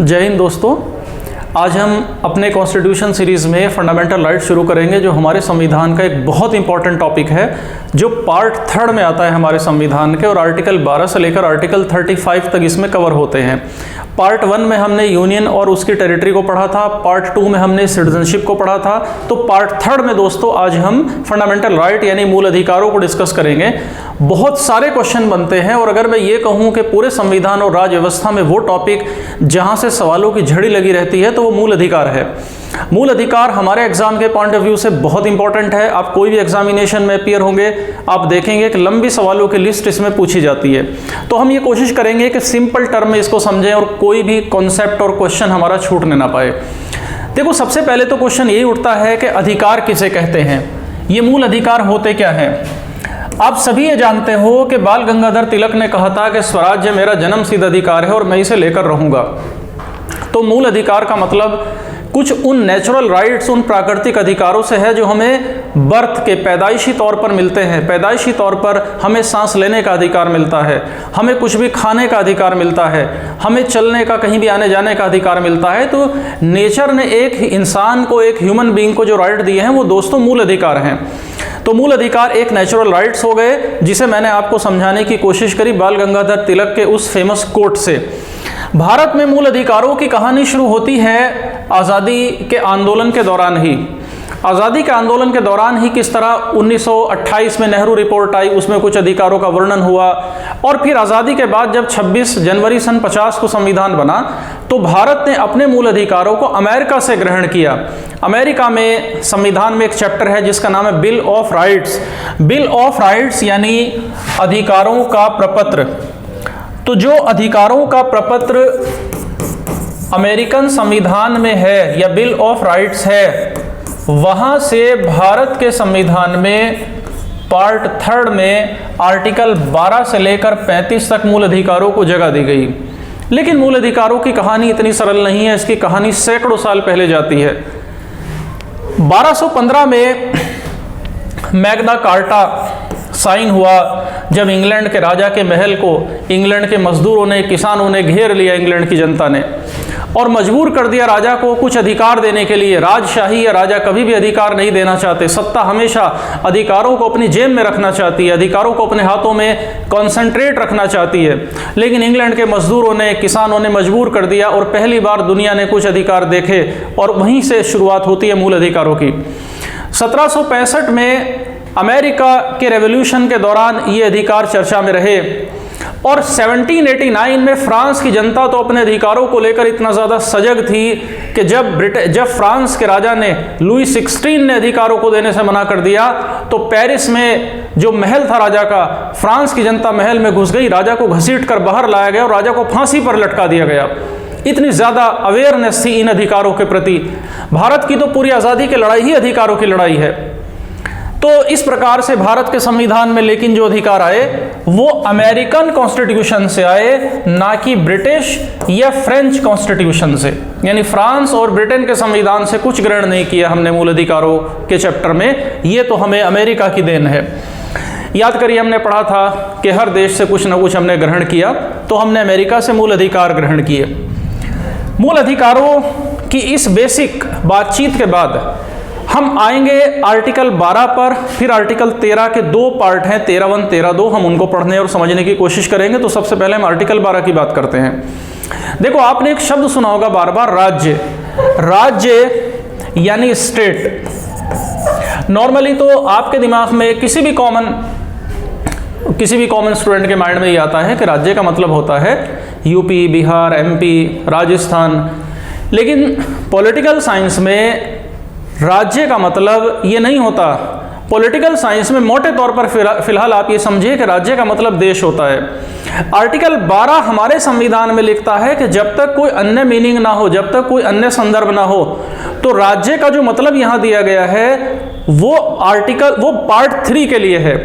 जय हिंद दोस्तों। आज हम अपने कॉन्स्टिट्यूशन सीरीज़ में फंडामेंटल राइट शुरू करेंगे, जो हमारे संविधान का एक बहुत इंपॉर्टेंट टॉपिक है, जो पार्ट 3 में आता है हमारे संविधान के, और आर्टिकल 12 से लेकर आर्टिकल 35 तक इसमें कवर होते हैं। पार्ट 1 में हमने यूनियन और उसकी टेरिटरी को पढ़ा था, पार्ट 2 में हमने सिटीजनशिप को पढ़ा था, तो पार्ट 3 में दोस्तों आज हम फंडामेंटल राइट यानी मूल अधिकारों को डिस्कस करेंगे। बहुत सारे क्वेश्चन बनते हैं, और अगर मैं ये कहूँ कि पूरे संविधान और राज्य व्यवस्था में वो टॉपिक जहाँ से सवालों की झड़ी लगी रहती है तो वो मूल अधिकार है। मूल अधिकार हमारे एग्जाम के पॉइंट ऑफ व्यू से बहुत इंपॉर्टेंट है। आप कोई भी एग्जामिनेशन में अपीयर होंगे, आप देखेंगे कि लंबी सवालों की लिस्ट इसमें पूछी जाती है। तो हम ये कोशिश करेंगे कि सिंपल टर्म में इसको समझें और कोई भी कॉन्सेप्ट और क्वेश्चन हमारा छूटने ना पाए। देखो, सबसे पहले तो क्वेश्चन यही उठता है कि अधिकार किसे कहते हैं, ये मूल अधिकार होते क्या हैं। आप सभी ये जानते हो कि बाल गंगाधर तिलक ने कहा था कि स्वराज्य मेरा जन्मसिद्ध अधिकार है और मैं इसे लेकर रहूंगा। तो मूल अधिकार का मतलब कुछ उन नेचुरल राइट्स, उन प्राकृतिक अधिकारों से है जो हमें बर्थ के पैदाइशी तौर पर मिलते हैं। पैदाइशी तौर पर हमें सांस लेने का अधिकार मिलता है, हमें कुछ भी खाने का अधिकार मिलता है, हमें चलने का, कहीं भी आने जाने का अधिकार मिलता है। तो नेचर ने एक इंसान को, एक ह्यूमन बीइंग को जो राइट दिए हैं वो दोस्तों मूल अधिकार हैं। तो मूल अधिकार एक नेचुरल राइट्स हो गए, जिसे मैंने आपको समझाने की कोशिश करी बाल गंगाधर तिलक के उस फेमस कोट से। भारत में मूल अधिकारों की कहानी शुरू होती है आज़ादी के आंदोलन के दौरान ही। आज़ादी के आंदोलन के दौरान ही किस तरह 1928 में नेहरू रिपोर्ट आई, उसमें कुछ अधिकारों का वर्णन हुआ, और फिर आज़ादी के बाद जब 26 जनवरी सन 50 को संविधान बना तो भारत ने अपने मूल अधिकारों को अमेरिका से ग्रहण किया। अमेरिका में संविधान में एक चैप्टर है जिसका नाम है bill of rights. Bill of rights यानी अधिकारों का प्रपत्र। तो जो अधिकारों का प्रपत्र अमेरिकन संविधान में है या बिल ऑफ राइट्स है, वहां से भारत के संविधान में पार्ट 3 में आर्टिकल 12 से लेकर 35 तक मूल अधिकारों को जगह दी गई। लेकिन मूल अधिकारों की कहानी इतनी सरल नहीं है, इसकी कहानी सैकड़ों साल पहले जाती है। 1215 में मैग्ना कार्टा साइन हुआ, जब इंग्लैंड के राजा के महल को इंग्लैंड के मजदूरों ने, किसानों ने घेर लिया, इंग्लैंड की जनता ने, और मजबूर कर दिया राजा को कुछ अधिकार देने के लिए। राजशाही या राजा कभी भी अधिकार नहीं देना चाहते, सत्ता हमेशा अधिकारों को अपनी जेब में रखना चाहती है, अधिकारों को अपने हाथों में कॉन्सेंट्रेट रखना चाहती है। लेकिन इंग्लैंड के मजदूरों ने, किसानों ने मजबूर कर दिया, और पहली बार दुनिया ने कुछ अधिकार देखे, और वहीं से शुरुआत होती है मूल अधिकारों की। 1765 में अमेरिका के रेवोल्यूशन के दौरान ये अधिकार चर्चा में रहे, और 1789 में फ्रांस की जनता तो अपने अधिकारों को लेकर इतना ज़्यादा सजग थी कि जब फ्रांस के राजा ने, लुई 16 ने अधिकारों को देने से मना कर दिया, तो पेरिस में जो महल था राजा का, फ्रांस की जनता महल में घुस गई, राजा को घसीट कर बाहर लाया गया और राजा को फांसी पर लटका दिया गया। इतनी ज़्यादा अवेयरनेस थी इन अधिकारों के प्रति। भारत की तो पूरी आज़ादी की लड़ाई ही अधिकारों की लड़ाई है। तो इस प्रकार से भारत के संविधान में लेकिन जो अधिकार आए वो अमेरिकन कॉन्स्टिट्यूशन से आए, ना कि ब्रिटिश या फ्रेंच कॉन्स्टिट्यूशन से। यानी फ्रांस और ब्रिटेन के संविधान से कुछ ग्रहण नहीं किया हमने मूल अधिकारों के चैप्टर में, ये तो हमें अमेरिका की देन है। याद करिए, हमने पढ़ा था कि हर देश से कुछ ना कुछ हमने ग्रहण किया, तो हमने अमेरिका से मूल अधिकार ग्रहण किए। मूल अधिकारों की इस बेसिक बातचीत के बाद हम आएंगे आर्टिकल 12 पर, फिर आर्टिकल 13 के 2 पार्ट हैं, 13(1), 13(2), हम उनको पढ़ने और समझने की कोशिश करेंगे। तो सबसे पहले हम आर्टिकल 12 की बात करते हैं। देखो, आपने एक शब्द सुना होगा बार बार, राज्य। राज्य यानी स्टेट। नॉर्मली तो आपके दिमाग में किसी भी कॉमन स्टूडेंट के माइंड में ये आता है कि राज्य का मतलब होता है यूपी, बिहार, एमपी, राजस्थान। लेकिन पॉलिटिकल साइंस में राज्य का मतलब ये नहीं होता। पॉलिटिकल साइंस में मोटे तौर पर फिलहाल आप ये समझिए कि राज्य का मतलब देश होता है। आर्टिकल 12 हमारे संविधान में लिखता है कि जब तक कोई अन्य मीनिंग ना हो, जब तक कोई अन्य संदर्भ ना हो, तो राज्य का जो मतलब यहाँ दिया गया है वो पार्ट 3 के लिए है।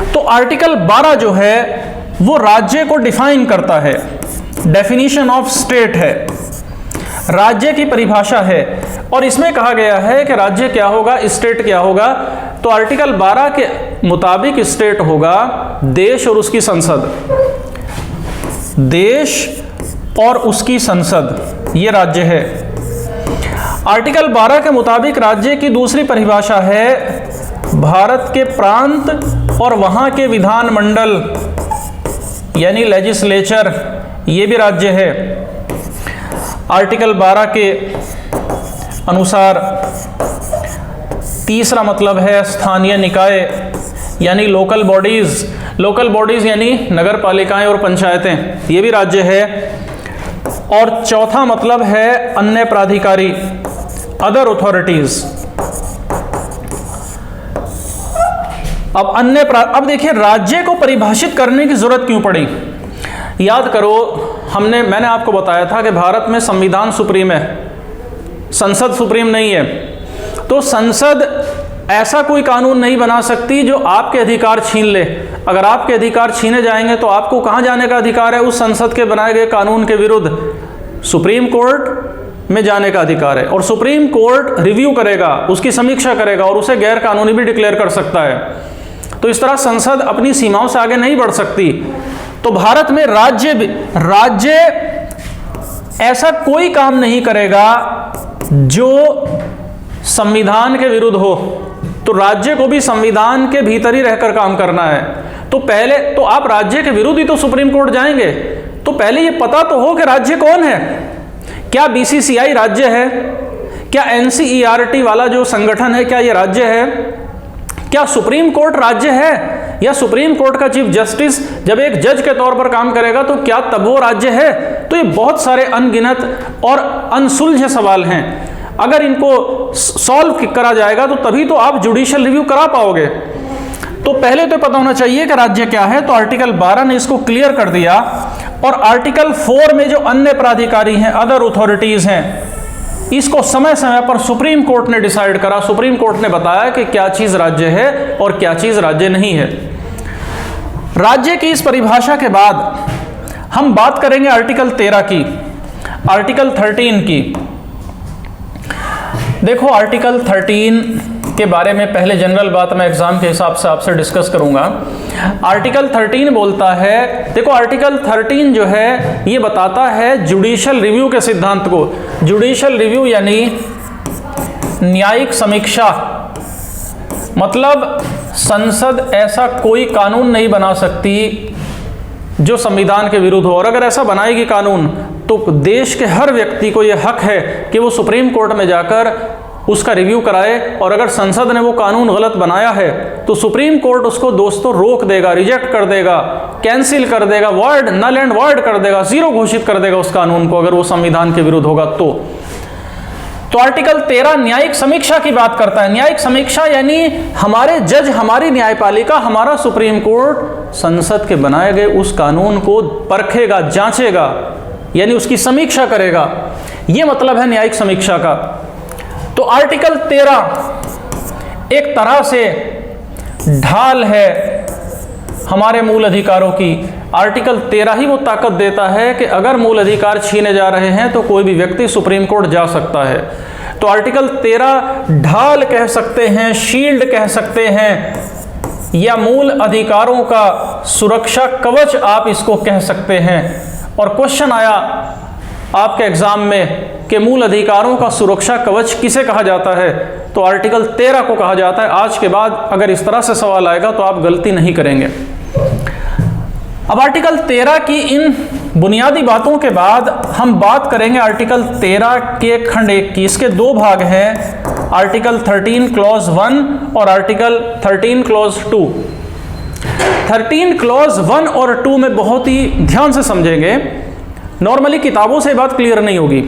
तो आर्टिकल 12 जो है वो राज्य को डिफाइन करता है, डेफिनेशन ऑफ स्टेट है, राज्य की परिभाषा है। और इसमें कहा गया है कि राज्य क्या होगा, स्टेट क्या होगा। तो आर्टिकल 12 के मुताबिक स्टेट होगा देश और उसकी संसद। देश और उसकी संसद, ये राज्य है। आर्टिकल 12 के मुताबिक राज्य की दूसरी परिभाषा है भारत के प्रांत और वहां के विधानमंडल यानी लेजिस्लेचर, ये भी राज्य है। आर्टिकल 12 के अनुसार तीसरा मतलब है स्थानीय निकाय यानी लोकल बॉडीज। लोकल बॉडीज यानी नगर पालिकाएं और पंचायतें, ये भी राज्य है। और चौथा मतलब है अन्य प्राधिकारी, अदर अथॉरिटीज। अब देखिए राज्य को परिभाषित करने की जरूरत क्यों पड़ी। याद करो मैंने आपको बताया था कि भारत में संविधान सुप्रीम है, संसद सुप्रीम नहीं है। तो संसद ऐसा कोई कानून नहीं बना सकती जो आपके अधिकार छीन ले। अगर आपके अधिकार छीने जाएंगे तो आपको कहां जाने का अधिकार है? उस संसद के बनाए गए कानून के विरुद्ध सुप्रीम कोर्ट में जाने का अधिकार है। और सुप्रीम कोर्ट रिव्यू करेगा, उसकी समीक्षा करेगा और उसे गैर कानूनी भी डिक्लेयर कर सकता है। तो इस तरह संसद अपनी सीमाओं से आगे नहीं बढ़ सकती। तो भारत में राज्य ऐसा कोई काम नहीं करेगा जो संविधान के विरुद्ध हो। तो राज्य को भी संविधान के भीतर ही रहकर काम करना है। तो पहले तो आप राज्य के विरुद्ध ही तो सुप्रीम कोर्ट जाएंगे। तो पहले ये पता तो हो कि राज्य कौन है। क्या बीसीसीआई राज्य है? क्या एनसीईआरटी वाला जो संगठन है क्या ये राज्य है? क्या सुप्रीम कोर्ट राज्य है? या सुप्रीम कोर्ट का चीफ जस्टिस जब एक जज के तौर पर काम करेगा तो क्या तब वो राज्य है? तो ये बहुत सारे अनगिनत और अनसुलझे सवाल हैं। अगर इनको सॉल्व करा जाएगा तो तभी तो आप जुडिशियल रिव्यू करा पाओगे। तो पहले तो पता होना चाहिए कि राज्य क्या है। तो आर्टिकल 12 ने इसको क्लियर कर दिया। और आर्टिकल 4 में जो अन्य प्राधिकारी हैं, अदर अथॉरिटीज हैं, इसको समय समय पर सुप्रीम कोर्ट ने डिसाइड करा। सुप्रीम कोर्ट ने बताया कि क्या चीज राज्य है और क्या चीज राज्य नहीं है। राज्य की इस परिभाषा के बाद हम बात करेंगे आर्टिकल 13 की, आर्टिकल 13 की। देखो आर्टिकल 13 के बारे में पहले जनरल बात मैं एग्जाम के हिसाब से आपसे डिस्कस करूंगा। आर्टिकल 13 बोलता है, देखो आर्टिकल 13 जो है ये बताता है जुडिशियल रिव्यू के सिद्धांत को। जुडिशियल रिव्यू यानी न्यायिक समीक्षा। मतलब संसद ऐसा कोई कानून नहीं बना सकती जो संविधान के विरुद्ध हो। और अगर ऐसा बनाएगी कानून तो देश के हर व्यक्ति को यह हक है कि वो सुप्रीम कोर्ट में जाकर उसका रिव्यू कराए। और अगर संसद ने वो कानून गलत बनाया है तो सुप्रीम कोर्ट उसको दोस्तों रोक देगा, रिजेक्ट कर देगा, कैंसिल कर देगा, वॉइड, नल एंड वॉइड कर देगा, जीरो घोषित कर देगा उस कानून को अगर वो संविधान के विरुद्ध होगा तो आर्टिकल 13 न्यायिक समीक्षा की बात करता है। न्यायिक समीक्षा यानी हमारे जज, हमारी न्यायपालिका, हमारा सुप्रीम कोर्ट संसद के बनाए गए उस कानून को परखेगा, जांचेगा, यानी उसकी समीक्षा करेगा। यह मतलब है न्यायिक समीक्षा का। तो आर्टिकल 13 एक तरह से ढाल है हमारे मूल अधिकारों की। आर्टिकल 13 ही वो ताकत देता है कि अगर मूल अधिकार छीने जा रहे हैं तो कोई भी व्यक्ति सुप्रीम कोर्ट जा सकता है। तो आर्टिकल 13 ढाल कह सकते हैं, शील्ड कह सकते हैं, या मूल अधिकारों का सुरक्षा कवच आप इसको कह सकते हैं। और क्वेश्चन आया आपके एग्जाम में कि मूल अधिकारों का सुरक्षा कवच किसे कहा जाता है? तो आर्टिकल 13 को कहा जाता है। आज के बाद अगर इस तरह से सवाल आएगा तो आप गलती नहीं करेंगे। अब आर्टिकल 13 की इन बुनियादी बातों के बाद हम बात करेंगे आर्टिकल 13 के खंड 1 की। इसके दो भाग हैं, आर्टिकल 13 क्लॉज 1 और आर्टिकल 13 क्लॉज 2। 13 क्लॉज 1 और 2 में बहुत ही ध्यान से समझेंगे, नॉर्मली किताबों से बात क्लियर नहीं होगी।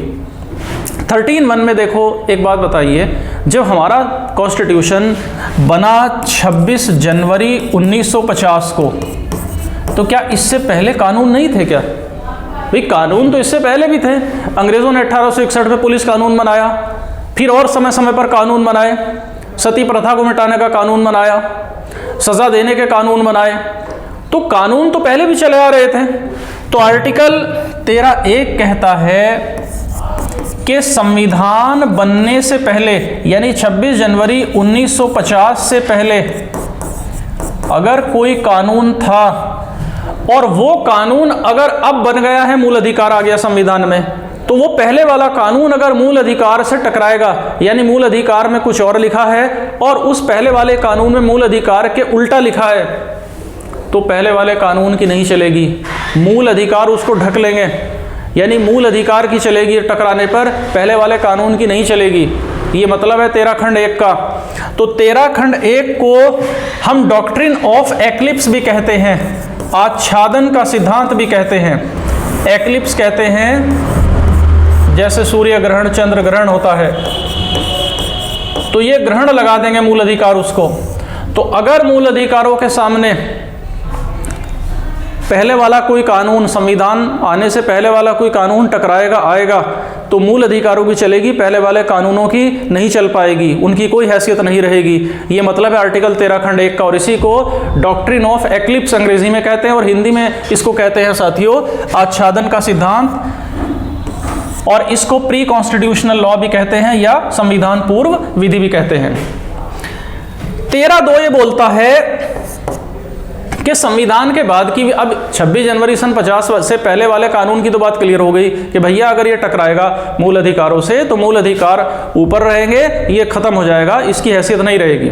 13(1) में देखो एक बात बताइए, जब हमारा कॉन्स्टिट्यूशन बना 26 जनवरी 1950 को, तो क्या इससे पहले कानून नहीं थे क्या? भाई कानून तो इससे पहले भी थे। अंग्रेजों ने 1861 में पुलिस कानून बनाया, फिर और समय समय पर कानून बनाए, सती प्रथा को मिटाने का कानून बनाया, सजा देने के कानून बनाए। तो कानून तो पहले भी चले आ रहे थे। तो आर्टिकल 13(1) कहता है कि संविधान बनने से पहले, यानी 26 जनवरी 1950 से पहले अगर कोई कानून था और वो कानून अगर अब बन गया है, मूल अधिकार आ गया संविधान में, तो वो पहले वाला कानून अगर मूल अधिकार से टकराएगा, यानी मूल अधिकार में कुछ और लिखा है और उस पहले वाले कानून में मूल अधिकार के उल्टा लिखा है, तो पहले वाले कानून की नहीं चलेगी, मूल अधिकार उसको ढक लेंगे, यानी मूल अधिकार की चलेगी टकराने पर, पहले वाले कानून की नहीं चलेगी। ये मतलब है 13 खंड 1 का। तो 13 खंड 1 को हम डॉक्ट्रिन ऑफ एक्लिप्स भी कहते हैं, आच्छादन का सिद्धांत भी कहते हैं। एक्लिप्स कहते हैं जैसे सूर्य ग्रहण, चंद्र ग्रहण होता है, तो ये ग्रहण लगा देंगे मूल अधिकार उसको। तो अगर मूल अधिकारों के सामने पहले वाला कोई कानून, संविधान आने से पहले वाला कोई कानून टकराएगा, आएगा, तो मूल अधिकारों की चलेगी, पहले वाले कानूनों की नहीं चल पाएगी, उनकी कोई हैसियत नहीं रहेगी। ये मतलब है आर्टिकल 13 खंड 1 का, और इसी को डॉक्ट्रिन ऑफ एक्लिप्स अंग्रेजी में कहते हैं, और हिंदी में इसको कहते हैं साथियों आच्छादन का सिद्धांत, और इसको प्री कॉन्स्टिट्यूशनल लॉ भी कहते हैं या संविधान पूर्व विधि भी कहते हैं। 13(2) ये बोलता है कि संविधान के बाद की, अब 26 जनवरी सन 50 से पहले वाले कानून की तो बात क्लियर हो गई कि भैया अगर ये टकराएगा मूल अधिकारों से तो मूल अधिकार ऊपर रहेंगे, ये खत्म हो जाएगा, इसकी हैसियत नहीं रहेगी।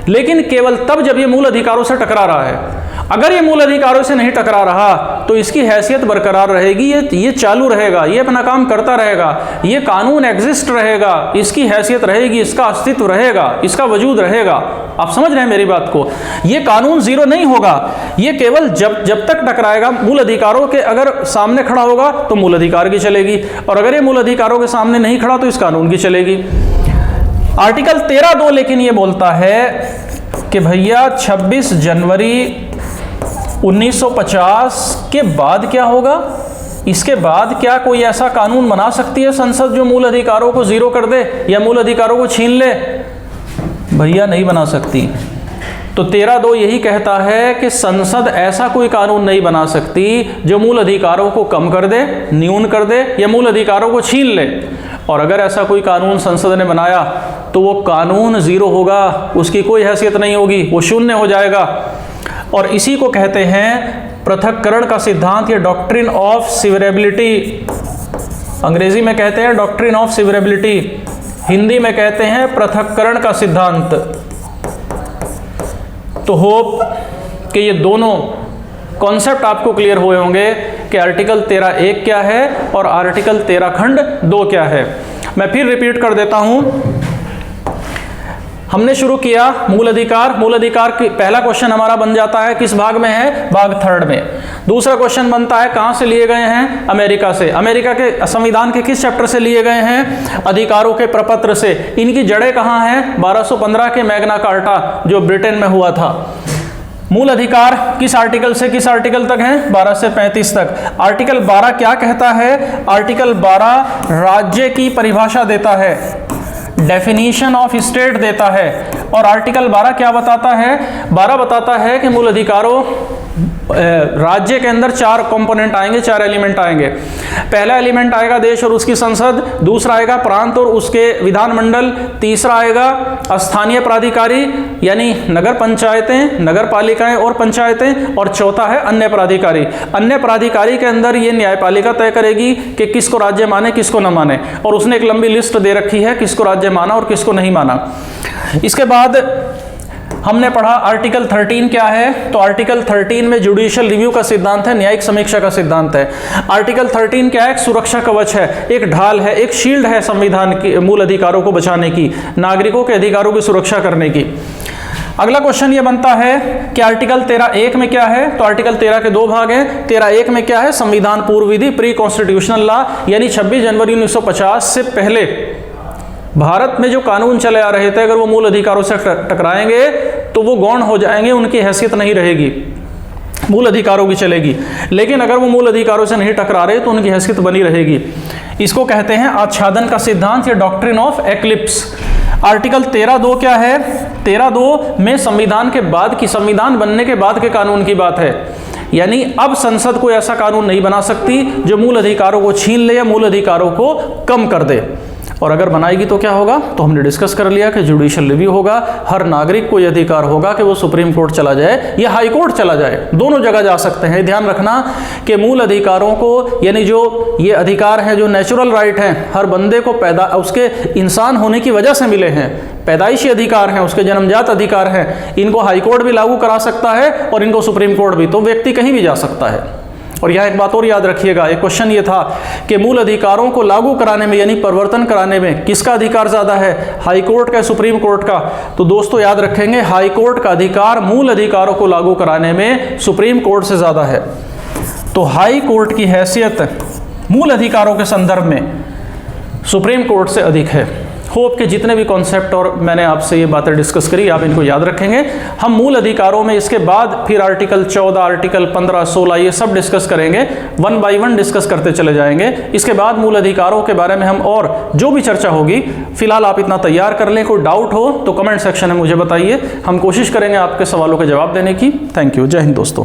लेकिन केवल तब जब ये मूल अधिकारों से टकरा रहा है। अगर ये मूल अधिकारों से नहीं टकरा रहा तो इसकी हैसियत बरकरार रहेगी, ये चालू रहेगा, ये अपना काम करता रहेगा, ये कानून एग्जिस्ट रहेगा, इसकी हैसियत रहेगी, इसका अस्तित्व रहेगा, इसका वजूद रहेगा। आप समझ रहे हैं मेरी बात को? ये कानून जीरो नहीं होगा, ये केवल जब तक टकराएगा मूल अधिकारों के, अगर सामने खड़ा होगा तो मूल अधिकार की चलेगी, और अगर ये मूल अधिकारों के सामने नहीं खड़ा तो इस कानून की चलेगी। आर्टिकल 13(2) लेकिन ये बोलता है कि भैया 26 जनवरी 1950 के बाद क्या होगा, इसके बाद क्या कोई ऐसा कानून बना सकती है संसद जो मूल अधिकारों को जीरो कर दे या मूल अधिकारों को छीन ले? भैया नहीं बना सकती। तो 13(2) यही कहता है कि संसद ऐसा कोई कानून नहीं बना सकती जो मूल अधिकारों को कम कर दे, न्यून कर दे या मूल अधिकारों को छीन ले। और अगर ऐसा कोई कानून संसद ने बनाया तो वो कानून जीरो होगा, उसकी कोई हैसियत नहीं होगी, वो शून्य हो जाएगा। और इसी को कहते हैं पृथक्करण का सिद्धांत या डॉक्ट्रिन ऑफ सिवरेबिलिटी। अंग्रेजी में कहते हैं डॉक्ट्रिन ऑफ सिवरेबिलिटी, हिंदी में कहते हैं पृथक्करण का सिद्धांत। तो होप कि ये दोनों कॉन्सेप्ट आपको क्लियर हुए होंगे कि आर्टिकल 13(1) क्या है और आर्टिकल 13 खंड 2 क्या है। मैं फिर रिपीट कर देता हूं। हमने शुरू किया मूल अधिकार। मूल अधिकार की पहला क्वेश्चन हमारा बन जाता है किस भाग में है? भाग 3 में। दूसरा क्वेश्चन बनता है कहां से लिए गए हैं? अमेरिका से। अमेरिका के संविधान के किस चैप्टर से लिए गए हैं? अधिकारों के प्रपत्र से। इनकी जड़ें कहां हैं? 1215 के मैग्ना कार्टा जो ब्रिटेन में हुआ था। मूल अधिकार किस आर्टिकल से किस आर्टिकल तक है? 12 से 35 तक। आर्टिकल 12 क्या कहता है? आर्टिकल 12 राज्य की परिभाषा देता है, डेफिनेशन ऑफ स्टेट देता है। और आर्टिकल 12 क्या बताता है? 12 बताता है कि मूल अधिकारों राज्य के अंदर 4 कंपोनेंट आएंगे, 4 एलिमेंट आएंगे। पहला एलिमेंट आएगा देश और उसकी संसद, दूसरा आएगा प्रांत और उसके विधानमंडल, तीसरा आएगा स्थानीय प्राधिकारी यानी नगर पंचायतें, नगर पालिकाएं और पंचायतें, और चौथा है अन्य प्राधिकारी। अन्य प्राधिकारी के अंदर ये न्यायपालिका तय करेगी कि किसको राज्य माने किसको न माने, और उसने एक लंबी लिस्ट दे रखी है किसको राज्य माना और किसको नहीं माना। इसके बाद हमने पढ़ा आर्टिकल 13 क्या है। तो आर्टिकल 13 में जुडिशियल रिव्यू का सिद्धांत है, न्यायिक समीक्षा का सिद्धांत है। आर्टिकल 13 क्या है? एक सुरक्षा कवच है, एक ढाल है, एक शील्ड है संविधान के मूल अधिकारों को बचाने की, नागरिकों के अधिकारों की सुरक्षा करने की। अगला क्वेश्चन ये बनता है कि आर्टिकल 13(1) में क्या है? तो आर्टिकल 13 के 2 भाग हैं। 13(1) में क्या है? संविधान पूर्व विधि, प्री कॉन्स्टिट्यूशनल लॉ, यानी 26 जनवरी 1950 से पहले भारत में जो कानून चले आ रहे थे अगर वो मूल अधिकारों से टकराएंगे तो वो गौण हो जाएंगे, उनकी हैसियत नहीं रहेगी, मूल अधिकारों की चलेगी। लेकिन अगर वो मूल अधिकारों से नहीं टकरा रहे तो उनकी हैसियत बनी रहेगी। इसको कहते हैं आच्छादन का सिद्धांत या डॉक्ट्रिन ऑफ एक्लिप्स। आर्टिकल 13(2) क्या है? 13(2) में संविधान के बाद की, संविधान बनने के बाद के कानून की बात है, यानी अब संसद कोई ऐसा कानून नहीं बना सकती जो मूल अधिकारों को छीन ले या मूल अधिकारों को कम कर दे। और अगर बनाएगी तो क्या होगा, तो हमने डिस्कस कर लिया कि जुडिशियल रिव्यू होगा, हर नागरिक को यह अधिकार होगा कि वो सुप्रीम कोर्ट चला जाए या हाई कोर्ट चला जाए, दोनों जगह जा सकते हैं। ध्यान रखना कि मूल अधिकारों को, यानी जो ये अधिकार हैं, जो नेचुरल राइट हैं, हर बंदे को पैदा उसके इंसान होने की वजह से मिले हैं, पैदाइशी अधिकार हैं, उसके जन्मजात अधिकार हैं, इनको हाई कोर्ट भी लागू करा सकता है और इनको सुप्रीम कोर्ट भी, तो व्यक्ति कहीं भी जा सकता है। और यह एक बात और याद रखिएगा, एक क्वेश्चन ये था कि मूल अधिकारों को लागू कराने में यानी परिवर्तन कराने में किसका अधिकार ज़्यादा है, हाई कोर्ट का, सुप्रीम कोर्ट का? तो दोस्तों याद रखेंगे, हाई कोर्ट का अधिकार मूल अधिकारों को लागू कराने में सुप्रीम कोर्ट से ज़्यादा है। तो हाई कोर्ट की हैसियत मूल अधिकारों के संदर्भ में सुप्रीम कोर्ट से अधिक है। होप के जितने भी कॉन्सेप्ट और मैंने आपसे ये बातें डिस्कस करी आप इनको याद रखेंगे। हम मूल अधिकारों में इसके बाद फिर आर्टिकल 14, आर्टिकल 15, 16 ये सब डिस्कस करेंगे, 1 बाय 1 डिस्कस करते चले जाएंगे। इसके बाद मूल अधिकारों के बारे में हम और जो भी चर्चा होगी, फिलहाल आप इतना तैयार कर लें। कोई डाउट हो तो कमेंट सेक्शन में मुझे बताइए, हम कोशिश करेंगे आपके सवालों के जवाब देने की। Thank you. जय हिंद दोस्तों।